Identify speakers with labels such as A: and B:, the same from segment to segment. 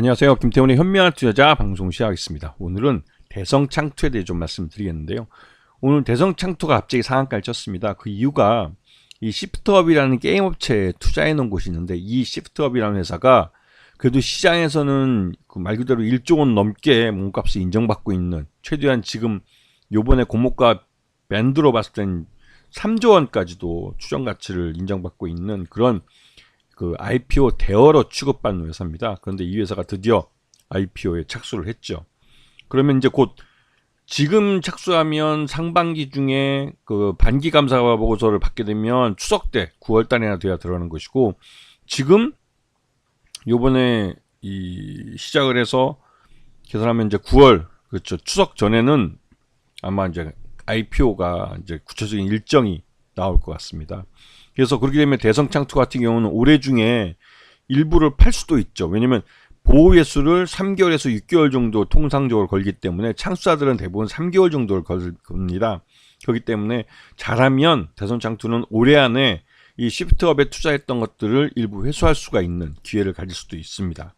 A: 안녕하세요. 김태훈의 현명한 투자자 방송 시작하겠습니다. 오늘은 대성창투에 대해 좀 말씀드리겠는데요. 오늘 대성창투가 갑자기 상한가를 쳤습니다. 그 이유가 이 시프트업이라는 게임 업체에 투자해 놓은 곳이 있는데, 이 시프트업이라는 회사가 그래도 시장에서는 그 말 그대로 1조 원 넘게 몸값을 인정받고 있는, 최대한 지금 요번에 공모가 밴드로 봤을 땐 3조 원까지도 추정 가치를 인정받고 있는 그런 그 IPO 대어로 취급받는 회사입니다. 그런데 이 회사가 드디어 IPO에 착수를 했죠. 그러면 이제 곧 지금 착수하면 상반기 중에 그 반기 감사 보고서를 받게 되면 추석 때 9월 달에나 돼야 들어가는 것이고, 지금 요번에 이 시작을 해서 계산하면 이제 9월, 그렇죠, 추석 전에는 아마 이제 IPO가 이제 구체적인 일정이 나올 것 같습니다. 그래서 그렇게 되면 대성창투 같은 경우는 올해 중에 일부를 팔 수도 있죠. 왜냐면 보호횟수를 3개월에서 6개월 정도 통상적으로 걸기 때문에 창수자들은 대부분 3개월 정도를 겁니다. 그렇기 때문에 잘하면 대성창투는 올해 안에 이 시프트업에 투자했던 것들을 일부 회수할 수가 있는 기회를 가질 수도 있습니다.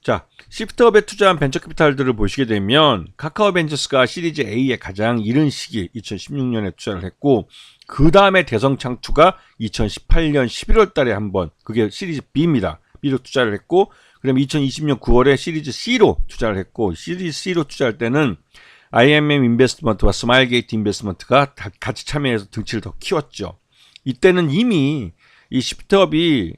A: 자, 시프트업에 투자한 벤처캐피탈들을 보시게 되면 카카오벤처스가 시리즈 A에 가장 이른 시기 2016년에 투자를 했고, 그 다음에 대성창투가 2018년 11월 달에 한번, 그게 시리즈 B입니다. B로 투자를 했고, 그다음에 2020년 9월에 시리즈 C로 투자를 했고, 시리즈 C로 투자할 때는 IMM 인베스트먼트와 스마일게이트 인베스트먼트가 같이 참여해서 등치를 더 키웠죠. 이때는 이미 이 시프트업이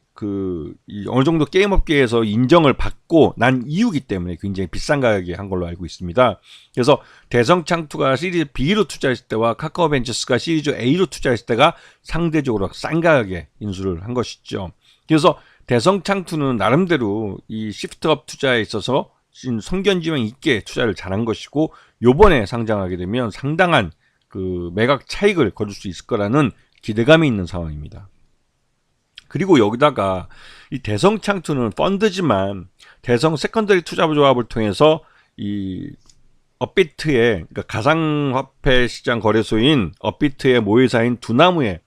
A: 어느 정도 게임 업계에서 인정을 받고 난 이유기 때문에 굉장히 비싼 가격에 한 걸로 알고 있습니다. 그래서 대성창투가 시리즈 B로 투자했을 때와 카카오벤처스가 시리즈 A로 투자했을 때가 상대적으로 싼 가격에 인수를 한 것이죠. 그래서 대성창투는 나름대로 이 시프트업 투자에 있어서 성견지명 있게 투자를 잘한 것이고, 요번에 상장하게 되면 상당한 그 매각 차익을 거둘 수 있을 거라는 기대감이 있는 상황입니다. 그리고 여기다가 이 대성창투는 펀드지만 대성 세컨더리 투자조합을 통해서 이 업비트의, 그러니까 가상화폐 시장 거래소인 업비트의 모회사인 두나무의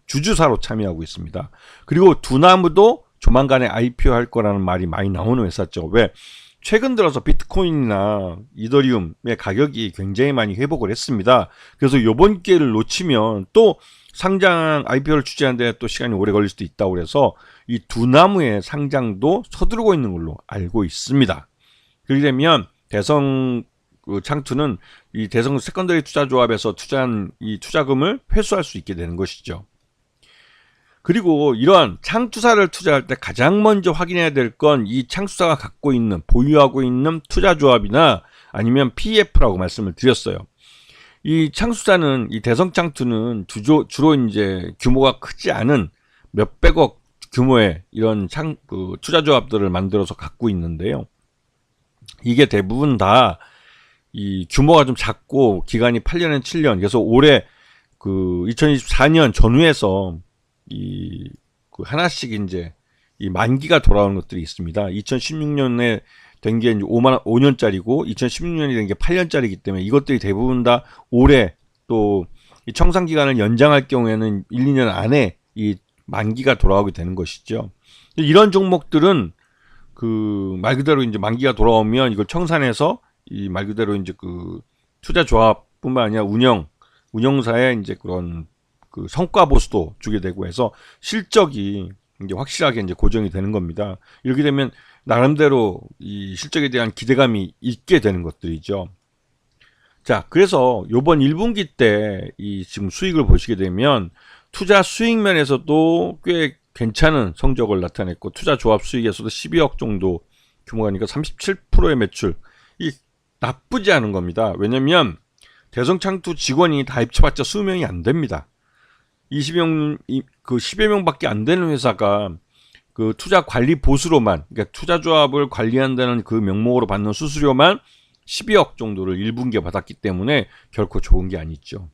A: 주주사로 참여하고 있습니다. 그리고 두나무도 조만간에 IPO 할 거라는 말이 많이 나오는 회사죠. 왜? 최근 들어서 비트코인이나 이더리움의 가격이 굉장히 많이 회복을 했습니다. 그래서 이번 기회를 놓치면 또 상장 IPO를 취재하는데 또 시간이 오래 걸릴 수도 있다고 그래서 이 두나무의 상장도 서두르고 있는 걸로 알고 있습니다. 그렇게 되면 대성 창투는 이 대성 세컨더리 투자조합에서 투자한 이 투자금을 회수할 수 있게 되는 것이죠. 그리고 이러한 창투사를 투자할 때 가장 먼저 확인해야 될 건 이 창투사가 갖고 있는, 보유하고 있는 투자조합이나 아니면 PEF라고 말씀을 드렸어요. 이 창수사는, 이 대성창투는 주로 이제 규모가 크지 않은 몇백억 규모의 이런 투자조합들을 만들어서 갖고 있는데요. 이게 대부분 다 이 규모가 좀 작고 기간이 8년에서 7년. 그래서 올해 2024년 전후에서 하나씩 이제 이 만기가 돌아오는 것들이 있습니다. 2016년에 된 게 5년짜리고 2016년이 된 게 8년짜리이기 때문에 이것들이 대부분 다 올해 또 이 청산 기간을 연장할 경우에는 1, 2년 안에 이 만기가 돌아오게 되는 것이죠. 이런 종목들은 말 그대로 이제 만기가 돌아오면 이걸 청산해서 이 말 그대로 이제 투자 조합뿐만 아니라 운영사의 이제 그런 성과 보수도 주게 되고 해서 실적이 이제 확실하게 이제 고정이 되는 겁니다. 이렇게 되면 나름대로 이 실적에 대한 기대감이 있게 되는 것들이죠. 자, 그래서 요번 1분기 때 이 지금 수익을 보시게 되면 투자 수익 면에서도 꽤 괜찮은 성적을 나타냈고, 투자 조합 수익에서도 12억 정도 규모가니까 37%의 매출, 이 나쁘지 않은 겁니다. 왜냐면 대성창투 직원이 다 입찰봤자 20명이 안 됩니다. 10여 명밖에 안 되는 회사가 투자 관리 보수로만, 그러니까 투자 조합을 관리한다는 그 명목으로 받는 수수료만 12억 정도를 1분기에 받았기 때문에 결코 좋은 게 아니죠.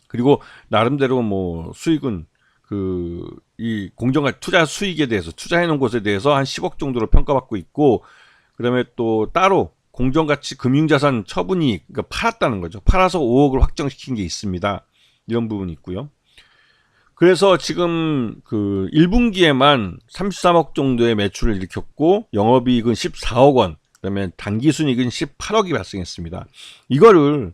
A: 그리고 나름대로 뭐 수익은 이 공정가 투자 수익에 대해서, 투자해 놓은 곳에 대해서 한 10억 정도로 평가받고 있고, 그다음에 또 따로 공정가치 금융자산 처분이익, 그러니까 팔았다는 거죠. 팔아서 5억을 확정시킨 게 있습니다. 이런 부분이 있고요. 그래서 지금 그 1분기에만 33억 정도의 매출을 일으켰고 영업이익은 14억 원, 그다음에 당기순이익은 18억이 발생했습니다. 이거를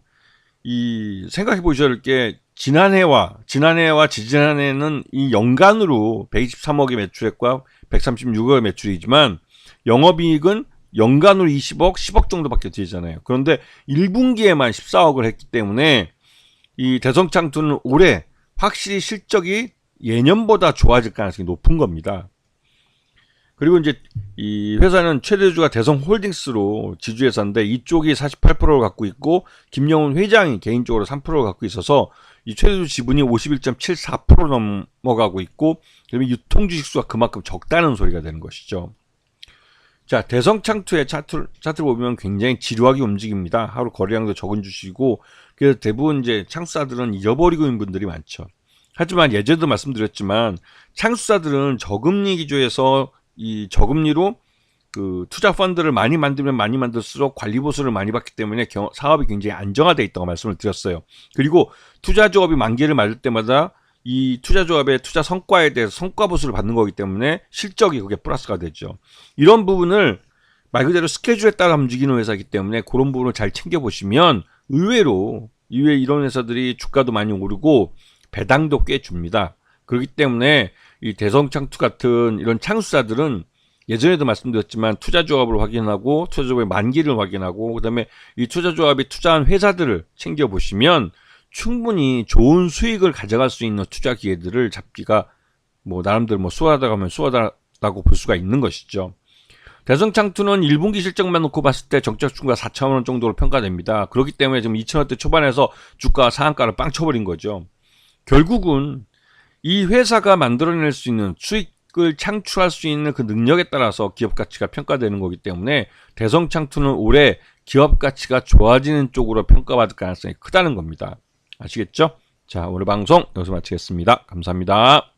A: 생각해 보셔야 할 게 지난해와 지지난해는 이 연간으로 123억의 매출액과 136억의 매출이지만 영업이익은 연간으로 20억, 10억 정도밖에 되잖아요. 그런데 1분기에만 14억을 했기 때문에 이 대성창투는 올해 확실히 실적이 예년보다 좋아질 가능성이 높은 겁니다. 그리고 이제 이 회사는 최대주가 대성홀딩스로 지주회사인데 이쪽이 48%를 갖고 있고 김영훈 회장이 개인적으로 3%를 갖고 있어서 이 최대주 지분이 51.74% 넘어가고 있고, 그러면 유통주식수가 그만큼 적다는 소리가 되는 것이죠. 자, 대성창투의 차트를 보면 굉장히 지루하게 움직입니다. 하루 거래량도 적은 주식이고, 그래서 대부분 이제 창수사들은 잃어버리고 있는 분들이 많죠. 하지만 예전에도 말씀드렸지만 창수사들은 저금리 기조에서 이 저금리로 그 투자 펀드를 많이 만들면 많이 만들수록 관리 보수를 많이 받기 때문에 사업이 굉장히 안정화되어 있다고 말씀을 드렸어요. 그리고 투자 조합이 만기를 맞을 때마다 이 투자 조합의 투자 성과에 대해서 성과 보수를 받는 거기 때문에 실적이 그게 플러스가 되죠. 이런 부분을 말 그대로 스케줄에 따라 움직이는 회사이기 때문에 그런 부분을 잘 챙겨보시면 의외로 이런 회사들이 주가도 많이 오르고 배당도 꽤 줍니다. 그렇기 때문에 이 대성창투 같은 이런 창수사들은 예전에도 말씀드렸지만 투자조합을 확인하고 투자조합의 만기를 확인하고 그다음에 이 투자조합이 투자한 회사들을 챙겨보시면 충분히 좋은 수익을 가져갈 수 있는 투자 기회들을 잡기가 뭐 나름대로 뭐 수월하다고 하면 수월하다고 볼 수가 있는 것이죠. 대성창투는 1분기 실적만 놓고 봤을 때 적정 주가 4,000원 정도로 평가됩니다. 그렇기 때문에 지금 2,000원대 초반에서 주가 상한가를 빵 쳐버린 거죠. 결국은 이 회사가 만들어낼 수 있는 수익을 창출할 수 있는 그 능력에 따라서 기업 가치가 평가되는 거기 때문에 대성창투는 올해 기업 가치가 좋아지는 쪽으로 평가받을 가능성이 크다는 겁니다. 아시겠죠? 자, 오늘 방송 여기서 마치겠습니다. 감사합니다.